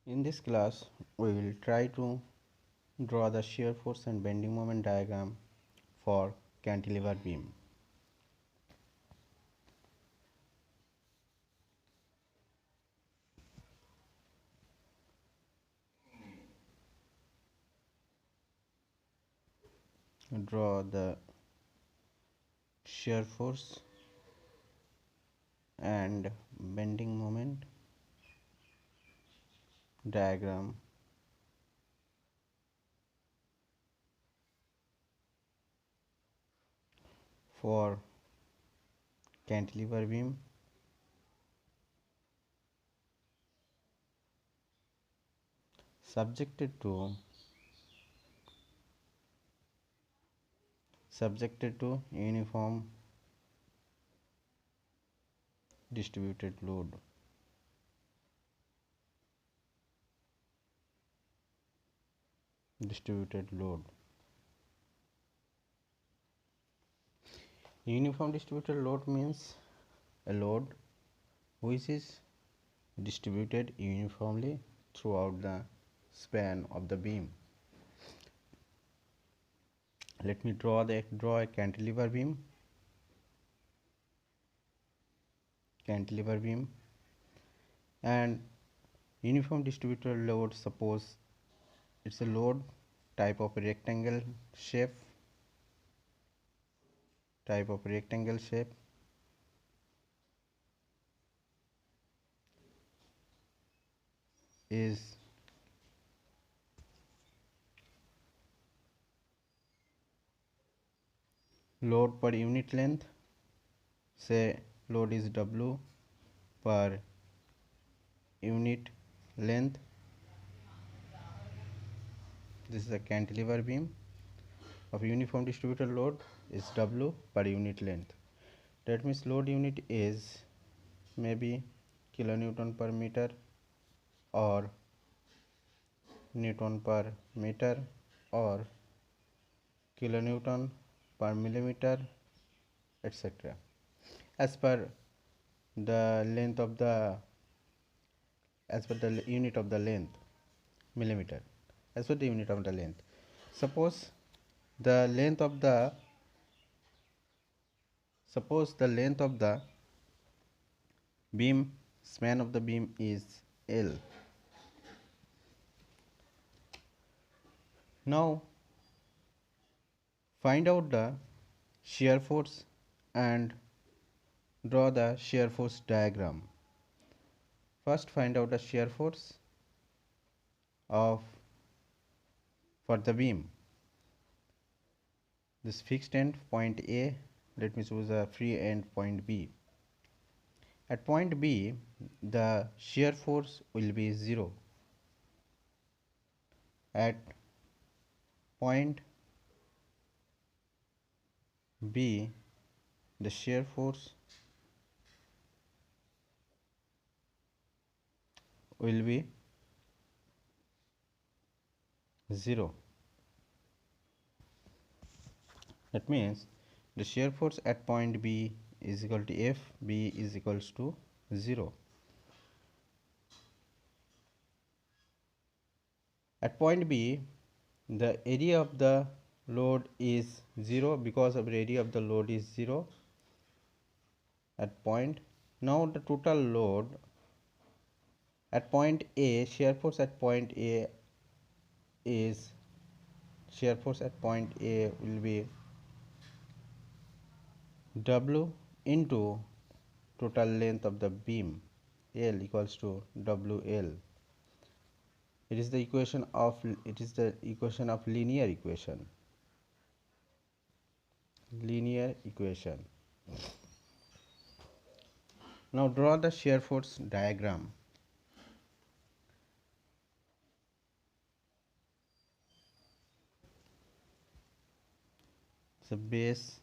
In this class, we will try to draw the shear force and bending moment diagram for cantilever beam. Draw the shear force and bending moment diagram for cantilever beam subjected to uniform distributed load. Uniform distributed load means a load which is distributed uniformly throughout the span of the beam. Let me draw a cantilever beam. And uniform distributed load, suppose it's a load type of rectangle shape is load per unit length. Say load is W per unit length. This is a cantilever beam of uniform distributed load is W per unit length. That means load unit is maybe kilonewton per meter or newton per meter or kilonewton per millimeter, etc. as per the length of the unit of the length, millimeter, as per the unit of the length. Suppose the length of the beam, span of the beam is L. Now find out the shear force and draw the shear force diagram. First find out the shear force for the beam. This fixed end point A, let me choose a free end point B. At point B, the shear force will be 0. At point B, the shear force will be 0. That means the shear force at point B is equal to F, B is equals to 0. At point B, the area of the load is 0 because of the area of the load is 0 at point. Now the total load at point A, shear force at point A will be W into total length of the beam, L equals to WL. It is the equation of linear equation. Now draw the shear force diagram. So base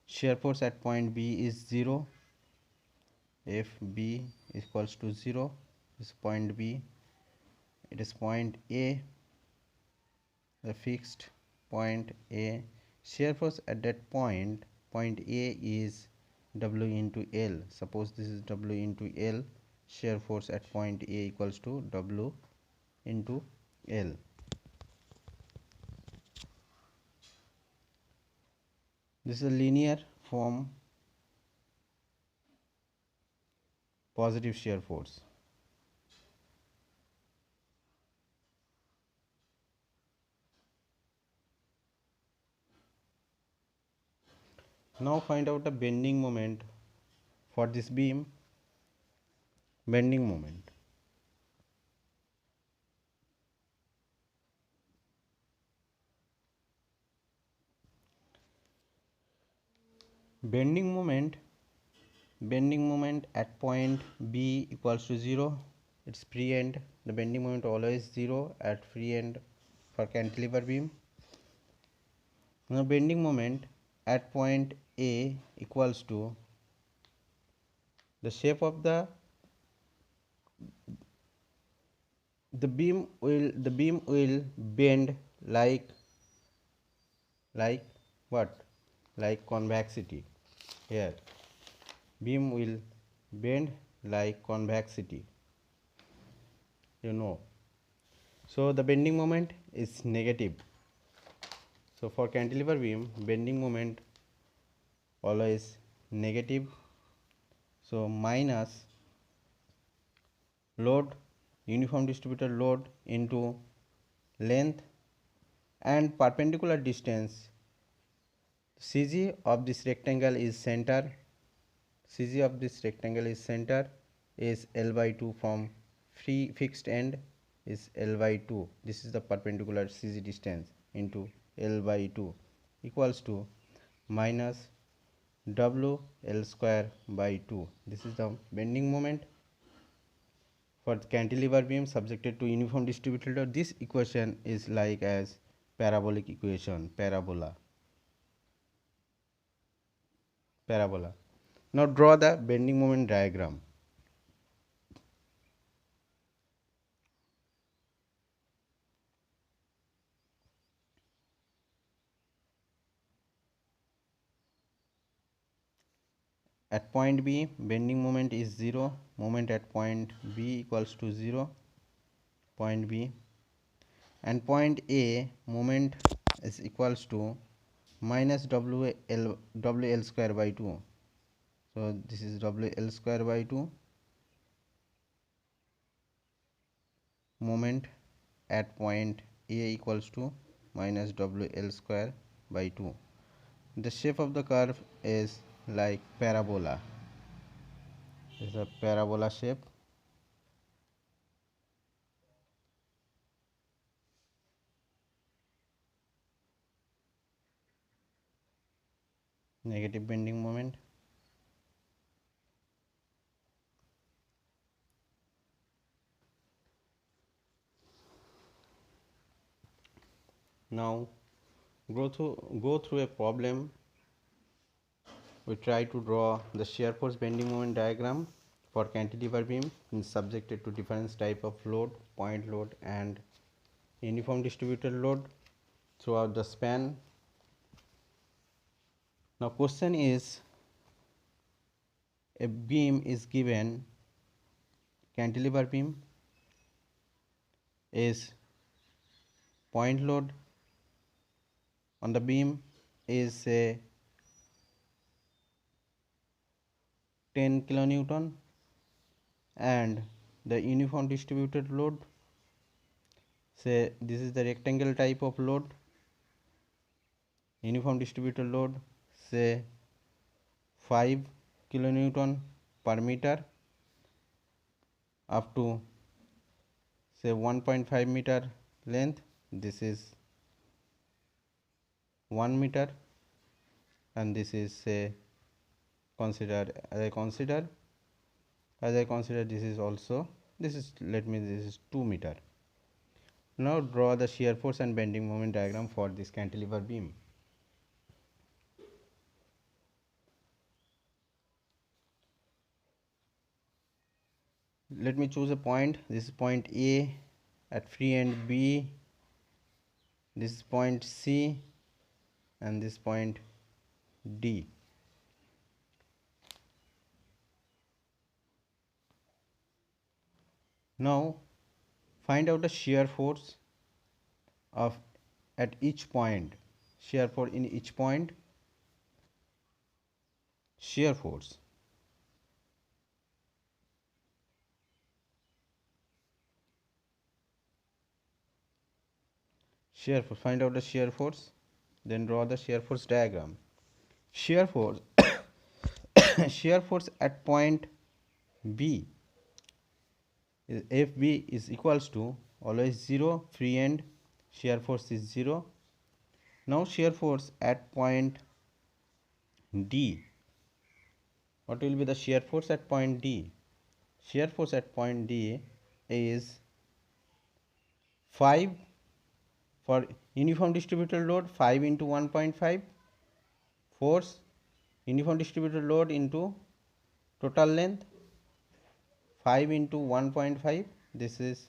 shear force at point B is 0. If B equals to 0 is point B. It is point A, the fixed point A. Shear force at that point A is W into L. Suppose this is W into L. shear force at point A equals to W into L. This is a linear form positive shear force. Now find out the bending moment for this beam. Bending moment. Bending moment at point B equals to 0. Its free end. The bending moment always 0 at free end for cantilever beam. Now bending moment at point A equals to the shape of the beam will bend like what? Like convexity. Here beam will bend like convexity, you know. So the bending moment is negative. So for cantilever beam, bending moment always negative. So minus load, uniform distributed load into length and perpendicular distance. CG of this rectangle is center. CG of this rectangle is center is L by 2 from free fixed end is L by 2. This is the perpendicular CG distance into L by 2 equals to minus W L square by 2. This is the bending moment for the cantilever beam subjected to uniform distributed load. This equation is like as parabolic equation, parabola. Now draw the bending moment diagram. At point B, bending moment is 0. Moment at point B equals to 0. Point B. And point A, moment is equals to minus WL square by 2. So this is WL square by 2. Moment at point A equals to minus WL square by 2. The shape of the curve is like parabola. This is a parabola shape. Negative bending moment. Now go through a problem. We try to draw the shear force bending moment diagram for cantilever beam is subjected to different type of load, point load and uniform distributed load throughout the span. Now question is, a beam is given, cantilever beam is point load on the beam is say 10 kilonewton and the uniform distributed load, say this is the rectangle type of load, uniform distributed load say 5 kilonewton per meter up to say 1.5 meter length. This is 1 meter and this is say consider this is also, this is this is 2 meter. Now draw the shear force and bending moment diagram for this cantilever beam. Let me choose a point. This is point A at free end B, this is point C and this point D. Now find out the shear force of at each point. Shear force in each point. Shear force. Shear force. Find out the shear force. Then draw the shear force diagram. Shear force. Shear force at point B is FB is equals to always 0. Free end shear force is 0. Now shear force at point D. What will be the shear force at point D? Shear force at point D is 5 for uniform distributed load, 5 into 1.5 force, uniform distributed load into total length, 5 into 1.5, this is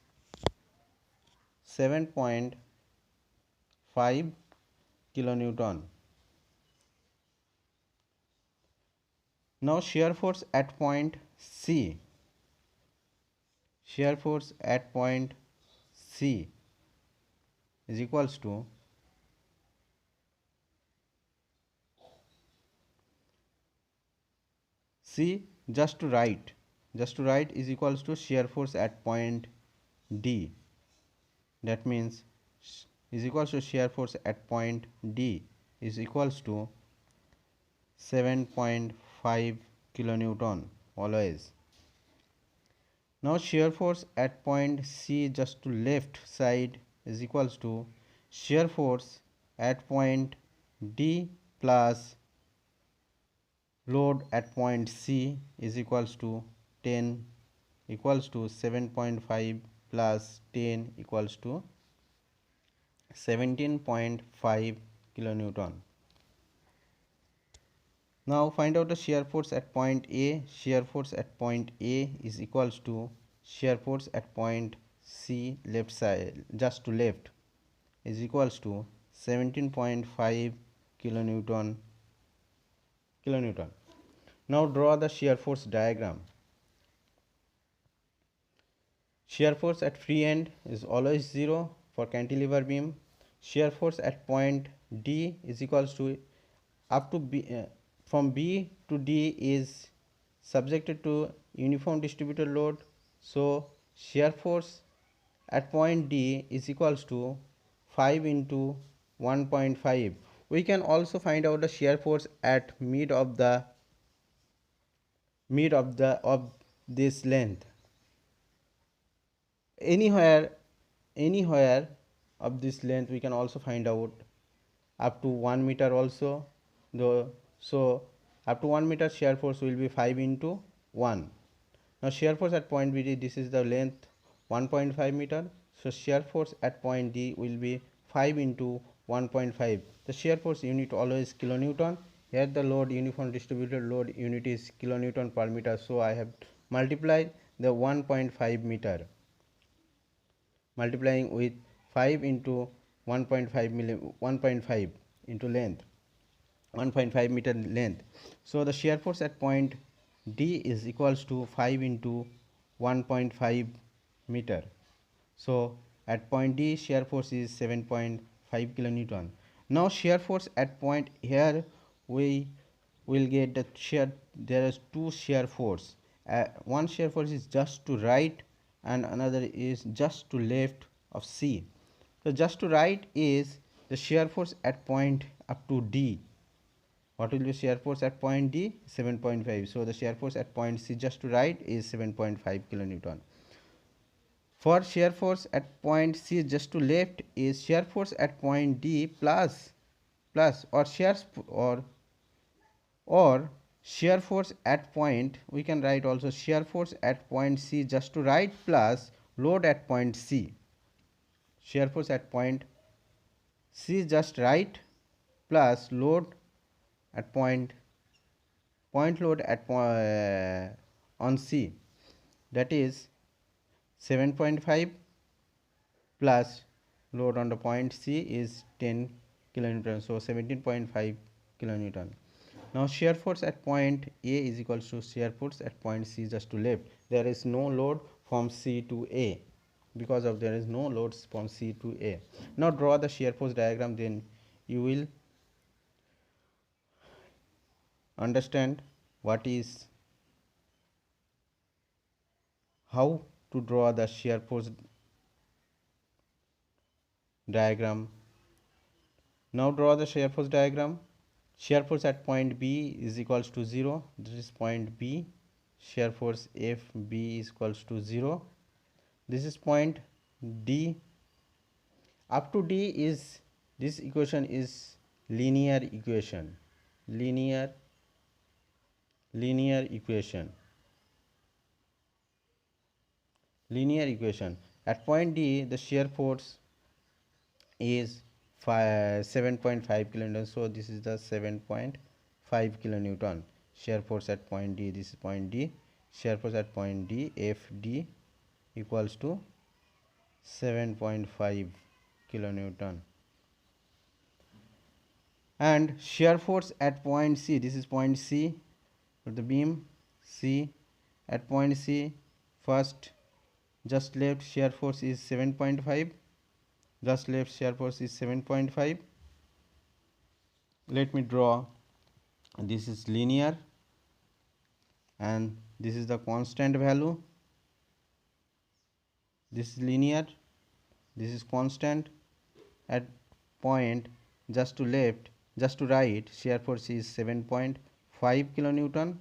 7.5 kilonewton. Now shear force at point C. Shear force at point C is equals to C just to right is equals to shear force at point D. That means is equals to shear force at point D is equals to 7.5 kilonewton always. Now shear force at point C just to left side is equals to shear force at point D plus load at point C is equals to 10 equals to 7.5 plus 10 equals to 17.5 kilonewton. Now find out the shear force at point A. Shear force at point A is equals to shear force at point C left side just to left is equals to 17.5 kilonewton. Now draw the shear force diagram. Shear force at free end is always 0 for cantilever beam. Shear force at point D is equals to up to B, from B to D is subjected to uniform distributed load. So shear force at point D is equals to 5 into 1.5. We can also find out the shear force at mid of this length. Anywhere of this length we can also find out up to 1 meter also, though. So up to 1 meter shear force will be 5 into 1. Now shear force at point B, this is the length 1.5 meter. So shear force at point D will be 5 into 1.5. The shear force unit always kilonewton. Here the load, uniform distributed load unit is kilonewton per meter. So I have multiplied the 1.5 meter, multiplying with 5 into 1.5 into length, 1.5 meter length. So the shear force at point D is equals to 5 into 1.5 meter. So at point D shear force is 7.5 kilonewton. Now shear force at point here we will get the shear. There is two shear force. One shear force is just to right and another is just to left of C. So just to right is the shear force at point up to D. What will be shear force at point D? 7.5. So the shear force at point C just to right is 7.5 kilonewton. For shear force at point C just to left is shear force at point D plus or shear force at point, we can write also shear force at point C just to right plus load at point C. Shear force at point C just right plus load at point load at on C, that is 7.5 plus load on the point C is 10 kilonewton, so 17.5 kilonewton. Now shear force at point A is equals to shear force at point C just to left. There is no load from C to A, because of there is no loads from C to A. Now draw the shear force diagram, then you will understand what is, how to draw the shear force diagram. Now draw the shear force diagram. Shear force at point B is equals to 0. This is point B. Shear force FB is equals to 0. This is point D. Up to D is, this equation is linear equation. Linear equation. Linear equation. At point D, the shear force is 7.5 kilonewton. So this is the 7.5 kilonewton shear force at point D. This is point D. Shear force at point D, FD equals to 7.5 kilonewton. And shear force at point C, this is point C for the beam C. At point C, first just left shear force is 7.5. Just left shear force is 7.5. Let me draw. This is linear and this is the constant value. This is linear, this is constant. At point just to left, just to right, shear force is 7.5 kilonewton,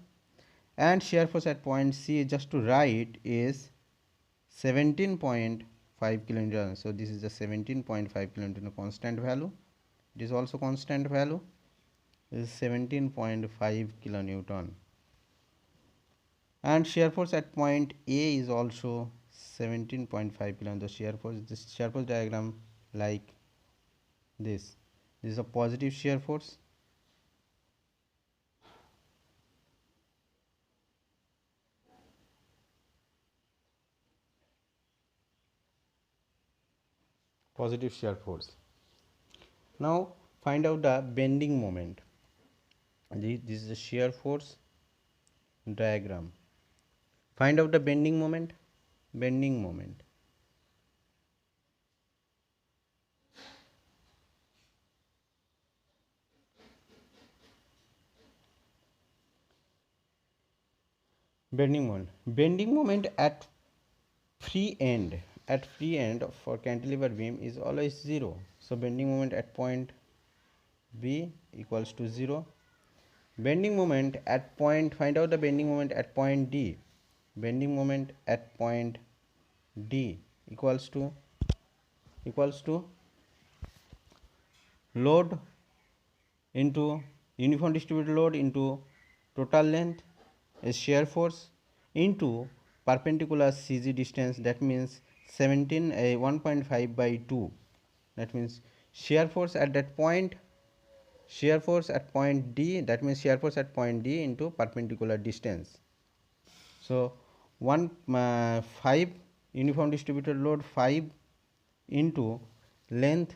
and shear force at point C just to right is 17.5 kilonewton. So this is the 17.5 kilonewton constant value. It is also constant value. This is 17.5 kilonewton. And shear force at point A is also 17.5 kilonewton. The shear force, this shear force diagram like this. This is a positive shear force. Positive shear force. Now find out the bending moment. This is the shear force diagram. Find out the bending moment. Bending moment. Bending moment. Bending moment at free end. At free end for cantilever beam is always 0. So bending moment at point B equals to 0. Bending moment at point, find out the bending moment at point D. Bending moment at point D equals to load into uniform distributed load into total length is shear force into perpendicular CG distance, that means 1.5 by 2. That means shear force at that point, shear force at point D, that means shear force at point D into perpendicular distance. So 5 uniform distributed load 5 into length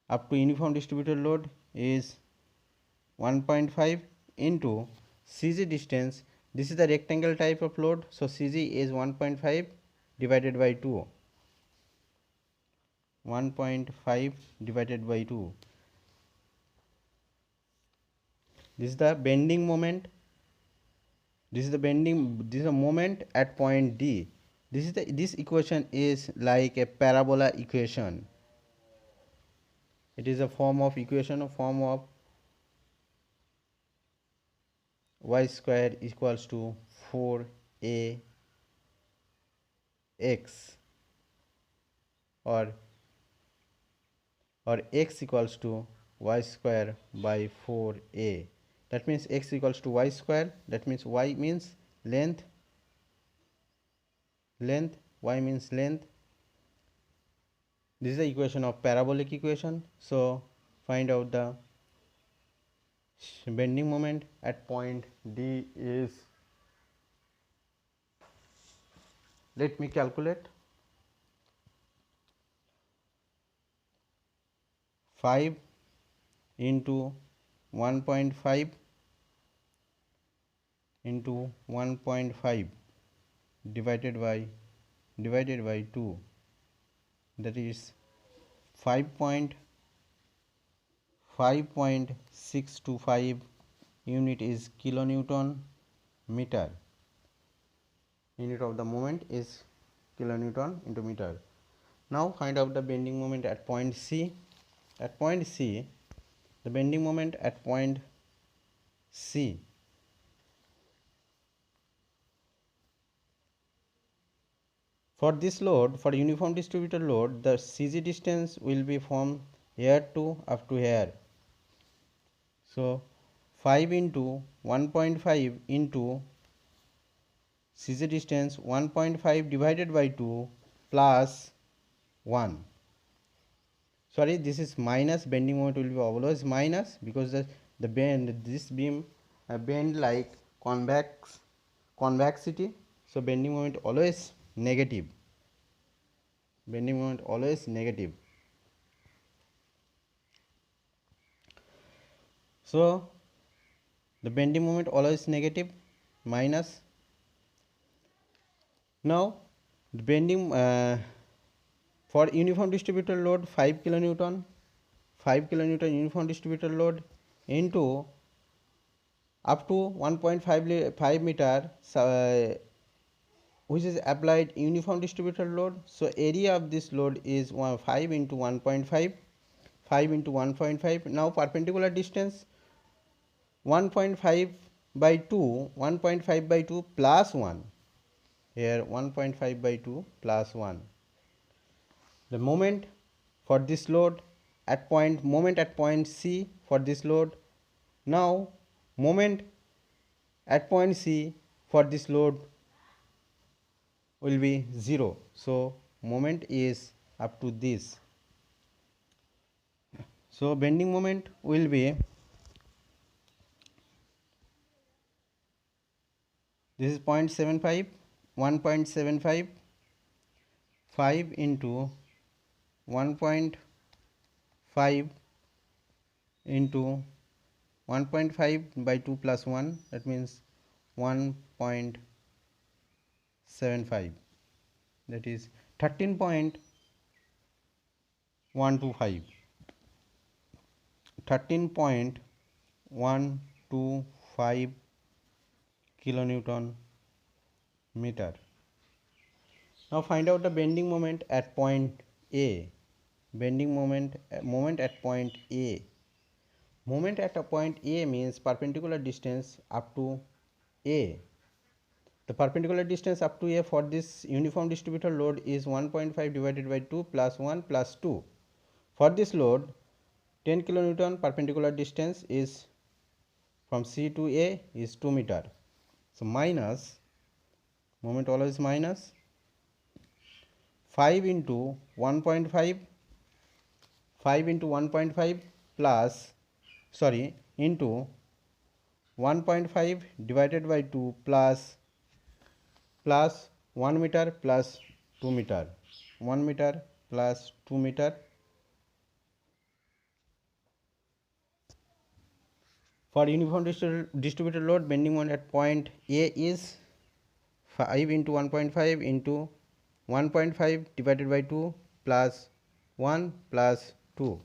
up to uniform distributed load is 1.5 into CG distance. This is the rectangle type of load, so CG is 1.5 divided by 2. 1.5 divided by 2. This is the bending moment. This is the bending, this is a moment at point D. This equation is like a parabola equation. It is a form of equation, a form of y square equals to 4ax, or x equals to y square by 4a. That means x equals to y square. That means y means length, y means length. This is the equation of parabolic equation. So find out the bending moment at point D is, let me calculate, 5 into 1.5 into 1.5 divided by 2, that is 5.625 unit is kilonewton meter. Unit of the moment is kilonewton into meter. Now find out the bending moment at point C. At point C, the bending moment at point C for this load, for uniform distributed load, the CG distance will be from here to up to here. So 5 into 1.5 into CG distance 1.5 divided by 2 plus 1. Sorry, this is minus. Bending moment will be always minus, because the bend, this beam bend like convexity, so bending moment always negative. Bending moment always negative. So the bending moment always negative, minus. Now the bending for uniform distributed load 5 kilonewton, 5 kilonewton uniform distributed load into up to 1.5 meter, which is applied uniform distributed load. So area of this load is 5 into 1.5, 5 into 1.5. Now perpendicular distance 1.5 by 2, 1.5 by 2 plus 1. Here 1.5 by 2 plus 1. The moment for this load at point C for this load. Now moment at point C for this load will be 0. So moment is up to this. So bending moment will be, this is 0.75, 1.75, 5 into 1.5 into 1.5 by 2 plus 1, that means 1.75, that is 13.125, 13.125 kilonewton meter. Now find out the bending moment at point A. Bending moment at point A. Moment at a point A means perpendicular distance up to A. The perpendicular distance up to A for this uniform distributed load is 1.5 divided by 2 plus 1 plus 2. For this load 10 kilonewton, perpendicular distance is from C to A is 2 meter. So minus, moment always minus, 5 into 1.5, 5 into 1.5 plus, sorry, into 1.5 divided by 2 plus 1 meter plus 2 meter, 1 meter plus 2 meter. For uniform distributed load, bending moment at point A is 5 into 1.5 into 1.5 divided by 2 plus 1 plus 2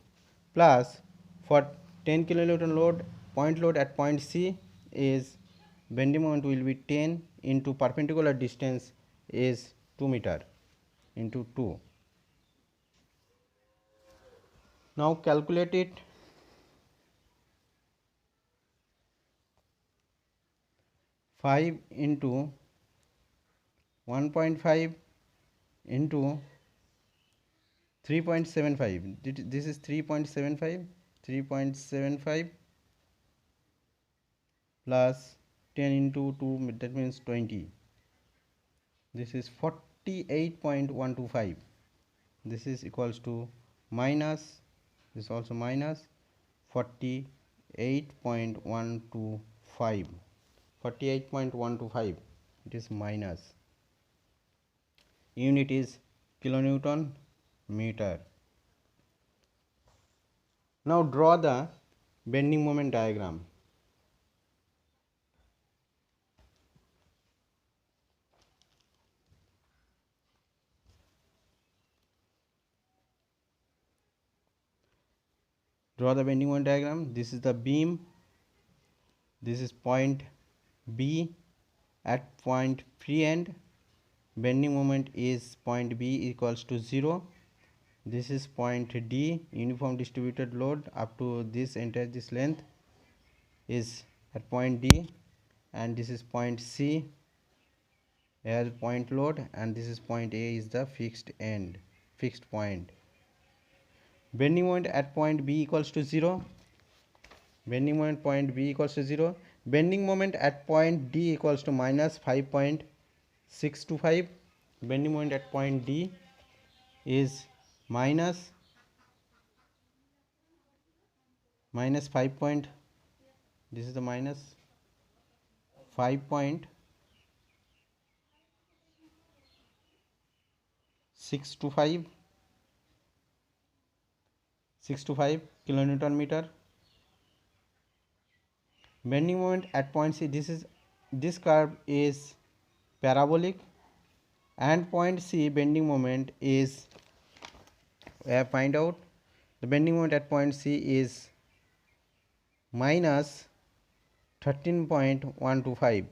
plus, for 10 kilonewton load, point load at point C is bending moment will be 10 into perpendicular distance is 2 meter into 2. Now calculate it. 5 into 1.5 into 3.75, this is 3.75, 3.75 plus 10 into 2, that means 20, this is 48.125, this is equals to minus, this is also minus 48.125, 48.125, it is minus. Unit is kilonewton meter. Now draw the bending moment diagram. Draw the bending moment diagram. This is the beam, this is point B. At point free end, bending moment is point B equals to 0. This is point D, uniform distributed load up to this entire this length is at point D, and this is point C as point load, and this is point A is the fixed point. Bending moment at point B equals to 0. Bending moment point B equals to 0. Bending moment at point D equals to minus 5.625. Bending moment at point D is minus 5 point, this is the minus 5.625 kilonewton meter. Bending moment at point C, this curve is parabolic, and point C bending moment is, we have find out the bending moment at point C is minus 13.125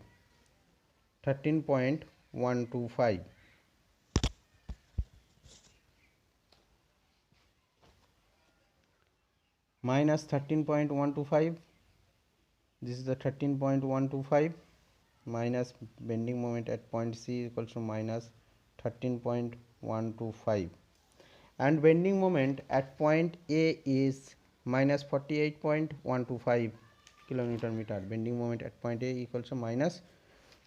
minus 13.125. This is the 13.125 minus bending moment at point C equals to minus 13.125, and bending moment at point A is minus 48.125 kilonewton meter. Bending moment at point A equals to minus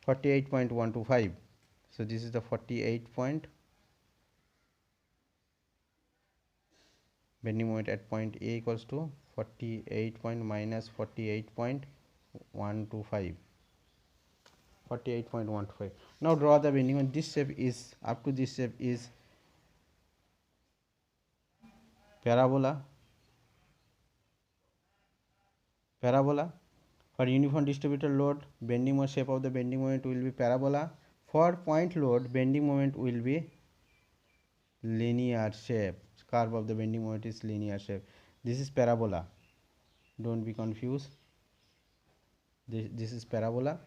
48.125. So this is the 48 point. Bending moment at point A equals to 48 point minus 48.125. 48.125. Now draw the bending moment. This shape is, up to this shape is parabola. For uniform distributed load, bending moment, shape of the bending moment will be parabola. For point load, bending moment will be linear shape. Curve of the bending moment is linear shape. This is parabola, don't be confused. This is parabola,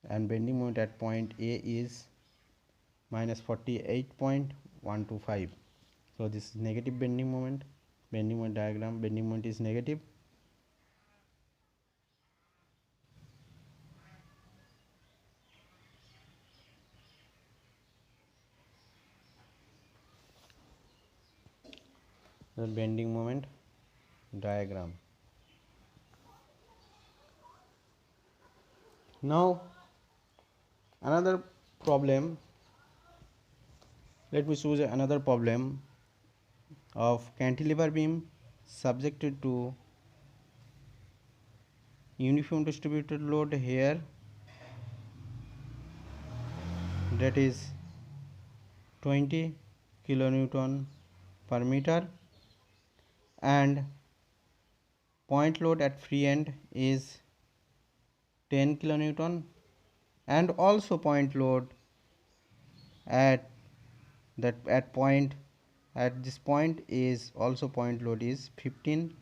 and bending moment at point A is minus 48.125. So this is negative bending moment. Bending moment diagram, bending moment is negative. The bending moment diagram. Now another problem, let me choose another problem of cantilever beam subjected to uniform distributed load here, that is 20 kilonewton per meter, and point load at free end is 10 kilonewton, and also point load at this point is also point load is 15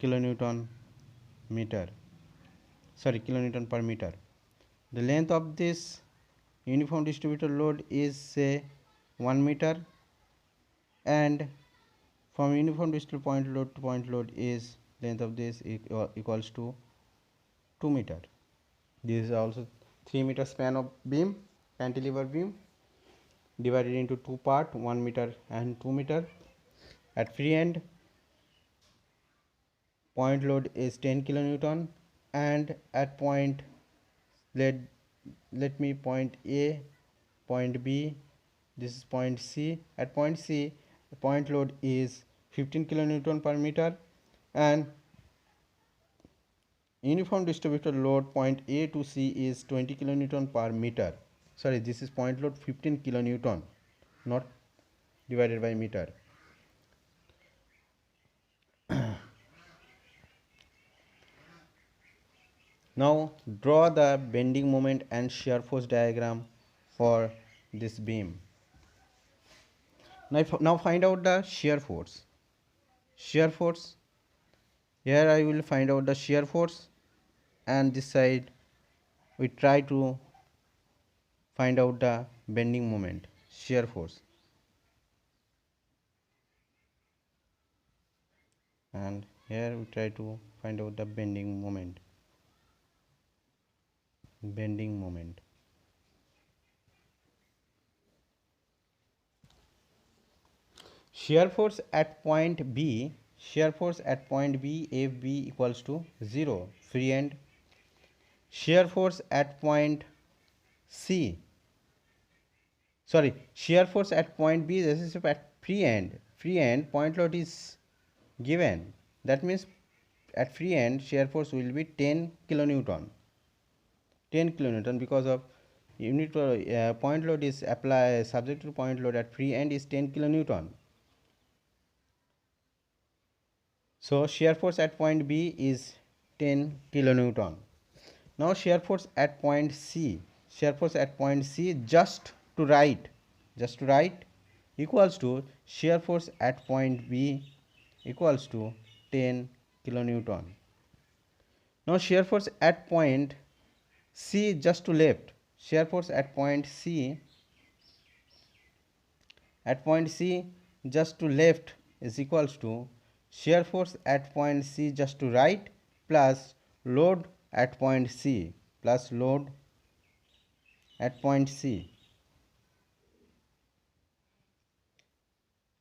kilonewton per meter. The length of this uniform distributed load is say 1 meter, and from uniform distributed point load to point load is length of this equals to 2 meter. This is also 3 meter span of beam, cantilever beam, divided into two part, 1 meter and 2 meter. At free end, point load is 10 kilonewton, and at point, let me point A, point B, this is point C. At point C, the point load is 15 kilonewton per meter, and uniform distributed load point A to C is 20 kilonewton per meter. Sorry, this is point load 15 kilonewton, not divided by meter. Now draw the bending moment and shear force diagram for this beam. Now find out the shear force. shear force. Here I will find out the shear force, and this side we try to find out the bending moment, shear force. And here we try to find out the bending moment. Shear force at point B, if B equals to 0, free end. Shear force at point C, shear force at point B, this is at free end, point load is given. That means at free end shear force will be 10 kilonewton. Because of point load is subject to point load at free end is 10 kilonewton. So shear force at point B is 10 kilonewton. Now shear force at point C, just to right equals to shear force at point B equals to 10 kilonewton. Now shear force at point C just to left, shear force at point C just to left is equals to shear force at point C just to right plus load at point C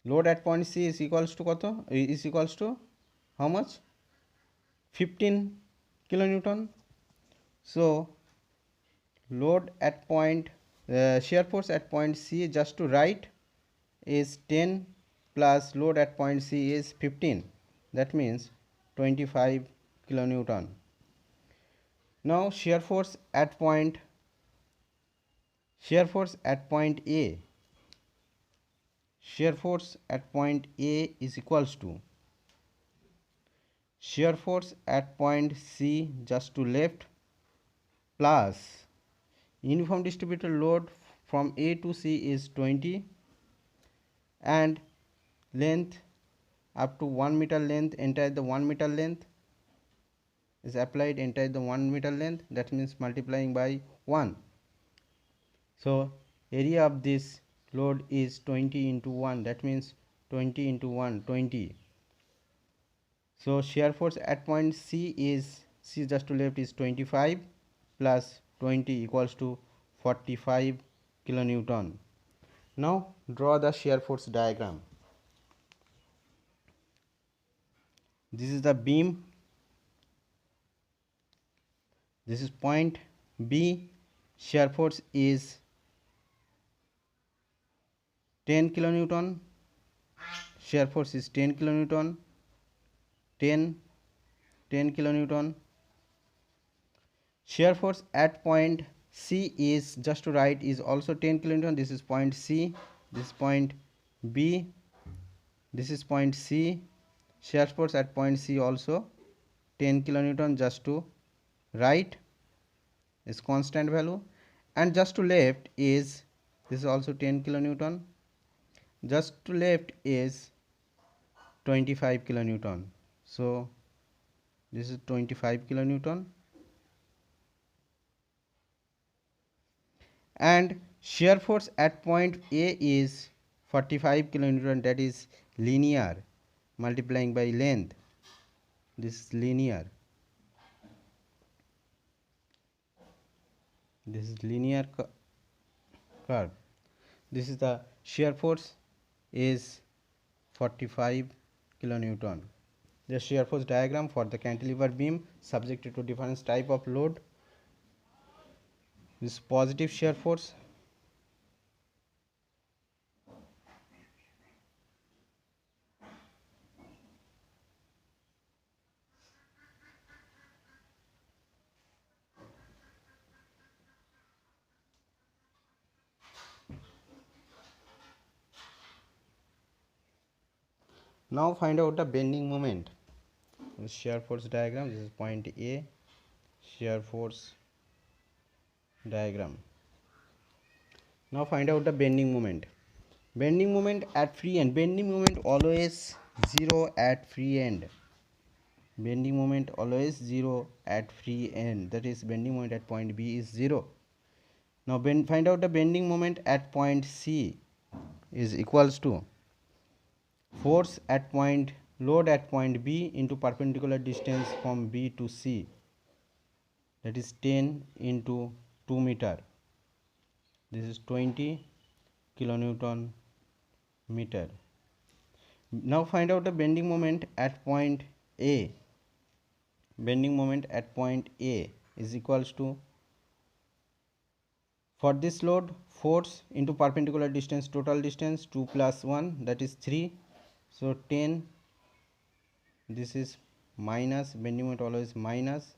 Load at point C is equals to how much? 15 kilonewton. So load at point shear force at point C just to right is 10 plus load at point C is 15, that means 25 kilonewton. Now shear force at point A, is equals to shear force at point C just to left plus uniform distributed load from A to C is 20, and length up to 1 meter length, entire the 1 meter length is applied, entire the 1 meter length, that means multiplying by 1. So area of this load is 20 into 1, that means 20 into 1, 20. So shear force at point C just to left is 25 plus 20 equals to 45 kilonewton. Now draw the shear force diagram. This is the beam, this is point B, shear force is 10 kilonewton, 10 kilonewton. Shear force at point C is just to right is also 10 kilonewton. This is point C, this is point B, this is point C. Shear force at point C also 10 kilonewton, just to right is constant value, and just to left is, this is also 10 kilonewton, just to left is 25 kilonewton. So this is 25 kilonewton, and shear force at point A is 45 kilonewton, that is linear multiplying by length, this is linear, this is linear curve. This is the shear force is 45 kilonewton. The shear force diagram for the cantilever beam subjected to different type of load. This positive shear force, now find out the bending moment. This shear force diagram, this is point A, shear force diagram. Now find out the bending moment. Bending moment at free end, bending moment always 0 at free end. Bending moment always 0 at free end, that is bending moment at point B is 0. Now find out the bending moment at point C is equals to force at point load at point B into perpendicular distance from B to C, that is 10 into 2 meter, this is 20 kilonewton meter. Now find out the bending moment at point A. Bending moment at point A is equals to, for this load, force into perpendicular distance, total distance 2 plus 1, that is 3, so 10, this is minus, bending moment always minus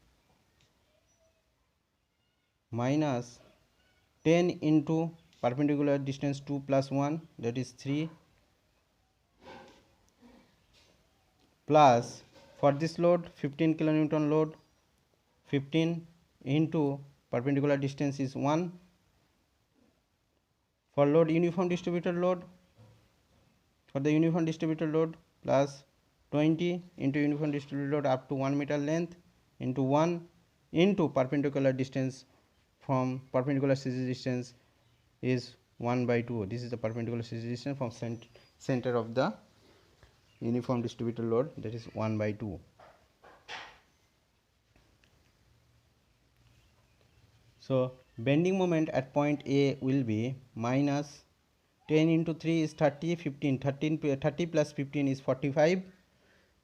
10 into perpendicular distance 2 plus 1, that is 3, plus for this load 15 kilonewton load, 15 into perpendicular distance is 1. For load uniform distributed load, for the uniform distributed load, plus 20 into uniform distributed load up to 1 meter length into 1 into perpendicular distance from perpendicular CG distance is 1 by 2. This is the perpendicular CG distance from center of the uniform distributed load, that is 1 by 2. So bending moment at point A will be minus 10 into 3 is 30, 15, 30 plus 15 is 45,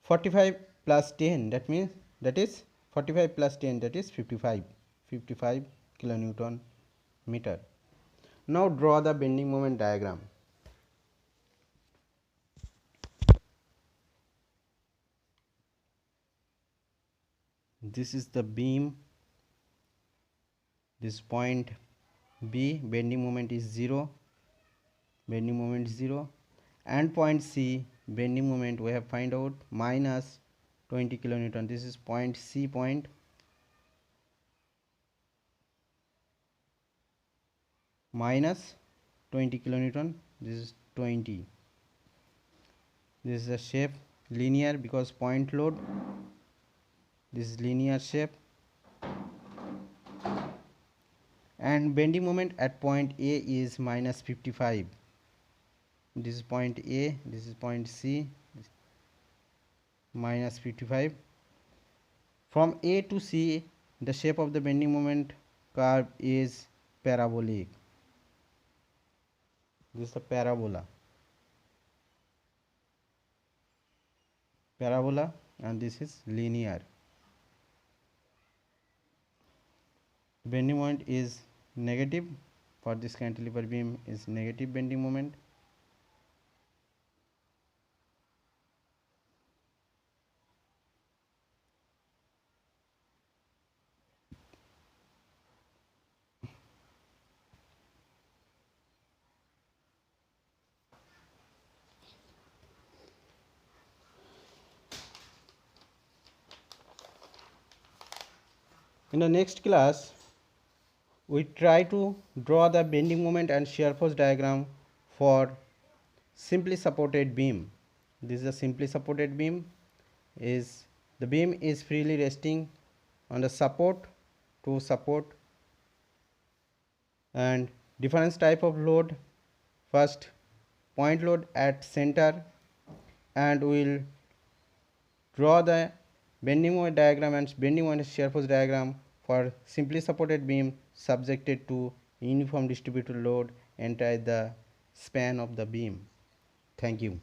45 plus 10, that means, that is 45 plus 10, that is 55 kilonewton meter. Now draw the bending moment diagram. This is the beam, this point B, bending moment is 0, bending moment 0, and point C, bending moment we have find out minus 20 kilonewton. This is point C point, minus 20 kilonewton, this is 20. This is a shape linear because point load, this is linear shape, and bending moment at point A is minus 55. This is point A, this is point C, minus 55. From A to C, the shape of the bending moment curve is parabolic. This is the parabola, and this is linear. Bending moment is negative, for this cantilever beam is negative bending moment. In the next class, we try to draw the bending moment and shear force diagram for simply supported beam. This is a simply supported beam. The beam is freely resting on the support to support, and different type of load. First, point load at center, and we will draw the bending moment diagram and bending moment shear force diagram for simply supported beam subjected to uniform distributed load entire the span of the beam. Thank you.